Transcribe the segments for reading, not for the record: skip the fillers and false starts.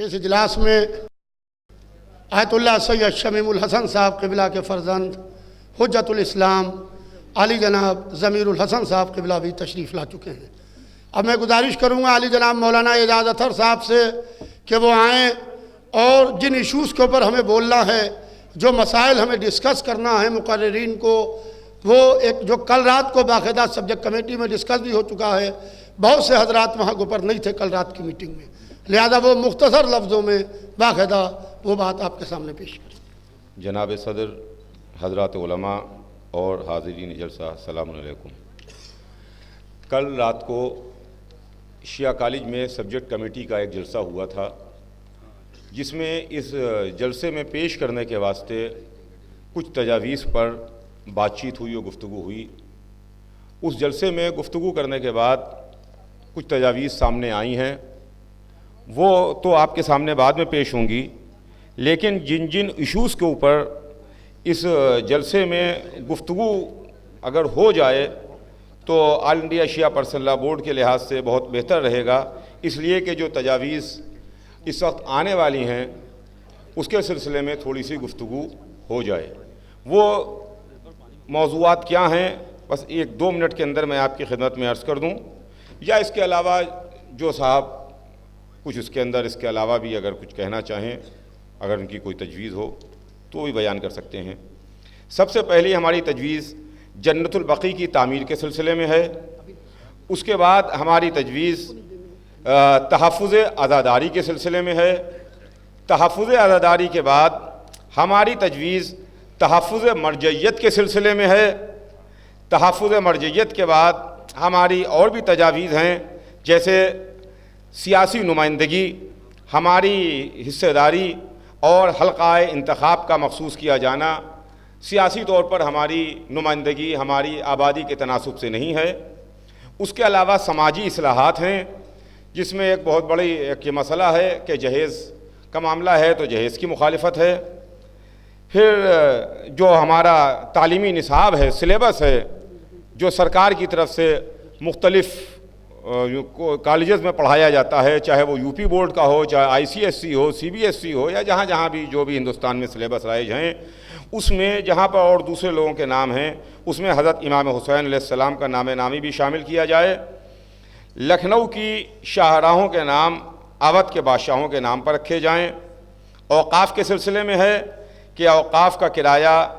इस इजलास में आयतुल्लाह सैयद शमीम उल हसन साहब क़िबला के फ़र्जंद हुज्जतुल इस्लाम आली जनाब ज़मीरुल हसन साहब क़िबला भी तशरीफ़ ला चुके हैं। अब मैं गुजारिश करूँगा आली जनाब मौलाना एजाज़ अतहर साहब से कि वो आएँ और जिन इशूज़ के ऊपर हमें बोलना है, जो मसाइल हमें डिस्कस करना है मुकर्रिरीन को, वो एक जो कल रात को बाकायदा सब्जेक्ट कमेटी में डिस्कस भी हो चुका है। बहुत से हजरात वहाँ के ऊपर नहीं थे कल रात की मीटिंग में, लिहाजा वो मुख्तसर लफ्ज़ों में बाकायदा वो बात आपके सामने पेश करें। जनाब सदर, हज़रात उलमा और हाज़रीन जलसा, सलाम अलैकुम। कल रात को शिया कॉलेज में सब्जेक्ट कमेटी का एक जलसा हुआ था, जिसमें इस जलसे में पेश करने के वास्ते कुछ तजावीज़ पर बातचीत हुई और गुफ्तगू हुई। उस जलसे में गुफ्तगू करने के बाद कुछ तजावीज़ सामने आई हैं, वो तो आपके सामने बाद में पेश होंगी, लेकिन जिन जिन इशूज़ के ऊपर इस जलसे में गुफ्तगू अगर हो जाए तो ऑल इंडिया शिया पर्सनल लॉ बोर्ड के लिहाज से बहुत बेहतर रहेगा, इसलिए कि जो तजावीज़ इस वक्त आने वाली हैं उसके सिलसिले में थोड़ी सी गुफ्तगू हो जाए। वो मौज़ूआत क्या हैं, बस 1-2 मिनट के अंदर मैं आपकी खिदमत में अर्ज़ कर दूं, या इसके अलावा जो साहब कुछ इसके अंदर इसके अलावा भी अगर कुछ कहना चाहें, अगर उनकी कोई तजवीज़ हो तो भी बयान कर सकते हैं। सबसे पहले हमारी तजवीज़ जन्नतुल बक़ी की तामीर के सिलसिले में है। उसके बाद हमारी तजवीज़ तहफ़्फ़ुज़ आज़ादारी के सिलसिले में है। तहफ़्फ़ुज़ आज़ादारी के बाद हमारी तजवीज़ तहफ़्फ़ुज़ मरजइयत के सिलसिले में है। तहफ़्फ़ुज़ मरजइयत के बाद हमारी और भी तजावीज़ हैं, जैसे सियासी नुमाइंदगी, हमारी हिस्सेदारी और हल्क़ाए इंतख़ाब का मखसूस किया जाना। सियासी तौर पर हमारी नुमाइंदगी हमारी आबादी के तनासुब से नहीं है। उसके अलावा समाजी इस्लाहात हैं, जिसमें एक बहुत बड़ी एक ये मसला है कि जहेज़ का मामला है तो जहेज़ की मुखालिफत है। फिर जो हमारा तालीमी निसाब है, सिलेबस है, जो सरकार की तरफ से मुख्तलिफ़ कॉलेजेस में पढ़ाया जाता है, चाहे वो यूपी बोर्ड का हो, चाहे ICSE हो, CBSE हो, या जहाँ जहाँ भी जो भी हिंदुस्तान में सिलेबस राइज हैं, उसमें जहाँ पर और दूसरे लोगों के नाम हैं, उसमें हज़रत इमाम हुसैन अलैहिस्सलाम का नाम नामी भी शामिल किया जाए। लखनऊ की शाहराहों के नाम अवध के बादशाहों के नाम पर रखे जाएँ। औक़ाफ़ के सिलसिले में है कि औक़ाफ़ का किराया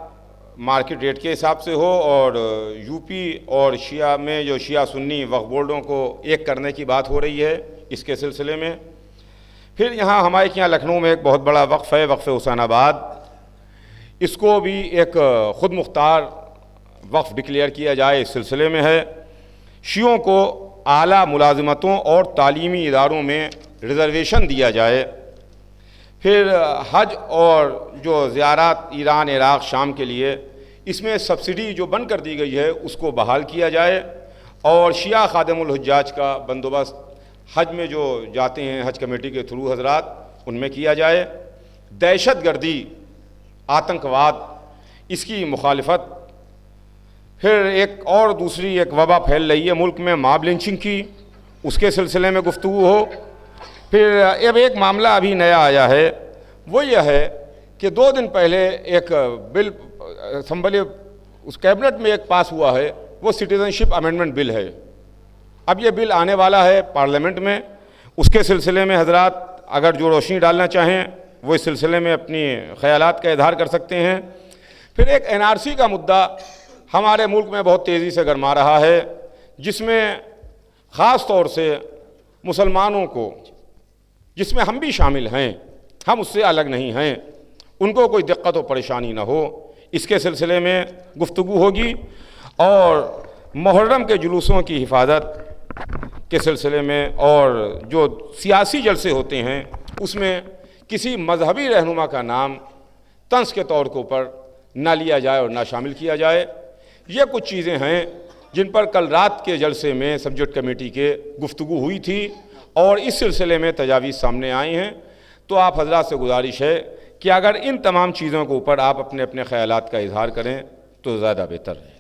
मार्केट रेट के हिसाब से हो, और यूपी और शिया में जो शिया सुन्नी वक्फ बोर्डों को एक करने की बात हो रही है, इसके सिलसिले में। फिर यहाँ हमारे यहाँ लखनऊ में एक बहुत बड़ा वक्फ़ है, वक्फ़ हुसैनाबाद, इसको भी एक ख़ुद मुख्तार वक्फ़ डिक्लेयर किया जाए, इस सिलसिले में है। शियों को आला मुलाज़मतों और तालीमी इदारों में रिज़र्वेशन दिया जाए। फिर हज और जो ज़ियारत ईरान, इराक़, शाम के लिए, इसमें सब्सिडी जो बंद कर दी गई है उसको बहाल किया जाए, और शिया खादिमुल हुज्जाज का बंदोबस्त हज में जो जाते हैं हज कमेटी के थ्रू हजरात, उनमें किया जाए। दहशत गर्दी, आतंकवाद, इसकी मुखालिफत। फिर एक और दूसरी एक वबा फैल रही है मुल्क में, मॉब लिंचिंग की, उसके सिलसिले में गुफ्तगू हो। फिर अब एक मामला अभी नया आया है, वो यह है कि 2 दिन पहले एक बिल असम्बली उस कैबिनेट में एक पास हुआ है, वो सिटीज़नशिप अमेंडमेंट बिल है। अब ये बिल आने वाला है पार्लियामेंट में, उसके सिलसिले में हजरात अगर जो रोशनी डालना चाहें वो इस सिलसिले में अपनी ख़यालात का इज़हार कर सकते हैं। फिर एक NRC का मुद्दा हमारे मुल्क में बहुत तेज़ी से गरमा रहा है, जिसमें ख़ास तौर से मुसलमानों को, जिसमें हम भी शामिल हैं, हम उससे अलग नहीं हैं, उनको कोई दिक्कत और परेशानी ना हो, इसके सिलसिले में गुफ्तगू होगी। और मुहर्रम के जुलूसों की हिफाजत के सिलसिले में, और जो सियासी जलसे होते हैं उसमें किसी मजहबी रहनुमा का नाम तंज के तौर के ऊपर ना लिया जाए और ना शामिल किया जाए। ये कुछ चीज़ें हैं जिन पर कल रात के जलसे में सब्जेक्ट कमेटी के गुफ्तगू हुई थी, और इस सिलसिले में तजावीज़ सामने आई हैं। तो आप हजरात से गुजारिश है कि अगर इन तमाम चीज़ों के ऊपर आप अपने अपने ख़यालात का इज़हार करें तो ज़्यादा बेहतर है।